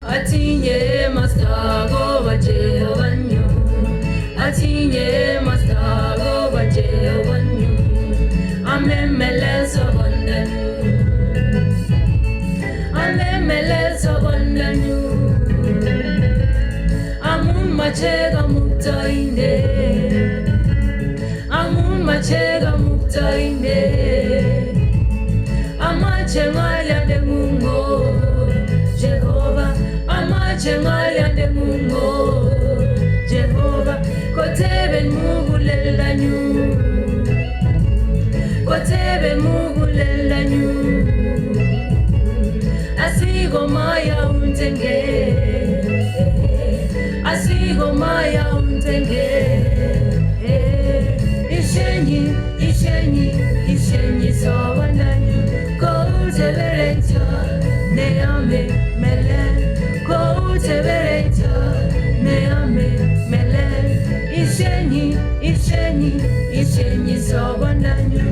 Atinye mastago bajewanyo. Atinye mastago bajewanyo. Amemele sobondanyo. Amemele sobondanyo. Amun machega muktainde. Amun machega muktainde. Amache ngala de mungo. Jehovah, amachengalia de mungo. Jehovah, kotebe mugulela nyu. Kotebe mugulela nyu. Asigo maya untenge. Asigo maya untenge. Ishenyi, ishenyi, ishenyi sawananyu. Kotebe Neame melen, go tevereta. Neame melen, ishenyi, ishenyi, ishenyi sawananyu.